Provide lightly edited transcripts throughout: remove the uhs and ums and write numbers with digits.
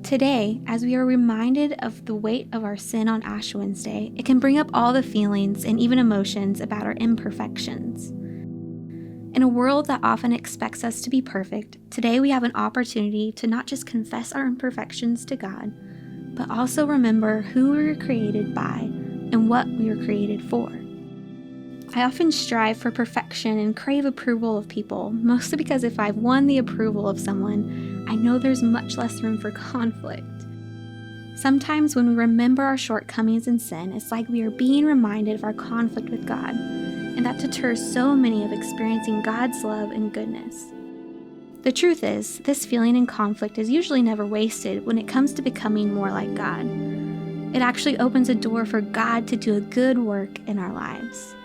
Today, as we are reminded of the weight of our sin on Ash Wednesday, it can bring up all the feelings and even emotions about our imperfections. In a world that often expects us to be perfect, today we have an opportunity to not just confess our imperfections to God, but also remember who we were created by and what we were created for. I often strive for perfection and crave approval of people, mostly because if I've won the approval of someone, I know there's much less room for conflict. Sometimes when we remember our shortcomings and sin, it's like we are being reminded of our conflict with God, and that deters so many of experiencing God's love and goodness. The truth is, this feeling and conflict is usually never wasted when it comes to becoming more like God. It actually opens a door for God to do a good work in our lives.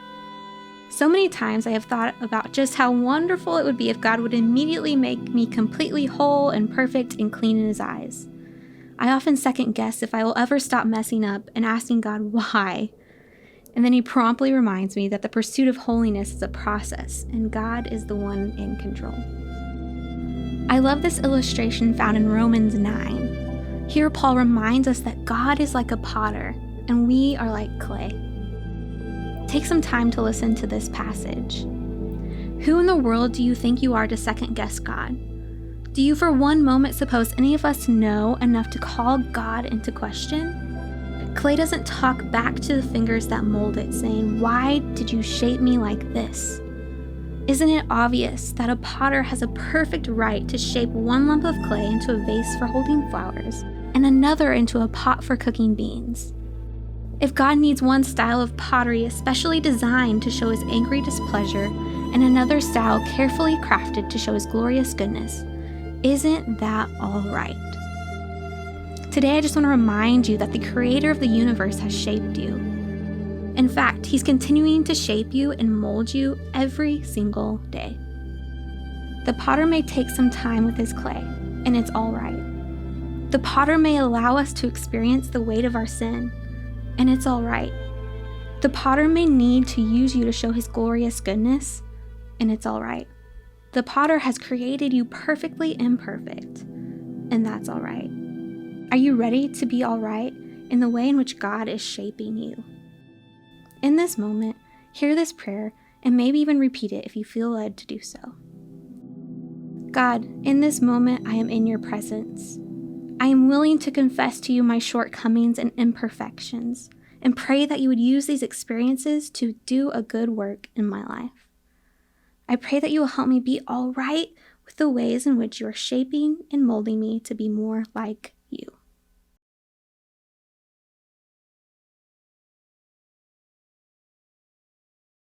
So many times I have thought about just how wonderful it would be if God would immediately make me completely whole and perfect and clean in His eyes. I often second guess if I will ever stop messing up and asking God why. And then He promptly reminds me that the pursuit of holiness is a process, and God is the one in control. I love this illustration found in Romans 9. Here Paul reminds us that God is like a potter, and we are like clay. Take some time to listen to this passage. Who in the world do you think you are to second guess God? Do you for one moment suppose any of us know enough to call God into question? Clay doesn't talk back to the fingers that mold it, saying, "Why did you shape me like this?" Isn't it obvious that a potter has a perfect right to shape one lump of clay into a vase for holding flowers and another into a pot for cooking beans? If God needs one style of pottery especially designed to show His angry displeasure and another style carefully crafted to show His glorious goodness, isn't that all right? Today I just want to remind you that the Creator of the universe has shaped you. In fact, He's continuing to shape you and mold you every single day. The potter may take some time with his clay, and it's all right. The potter may allow us to experience the weight of our sin, and it's all right. The potter may need to use you to show His glorious goodness, and it's all right. The potter has created you perfectly imperfect, and that's all right. Are you ready to be all right in the way in which God is shaping you? In this moment, hear this prayer and maybe even repeat it if you feel led to do so. God, in this moment, I am in your presence. I am willing to confess to you my shortcomings and imperfections and pray that you would use these experiences to do a good work in my life. I pray that you will help me be all right with the ways in which you are shaping and molding me to be more like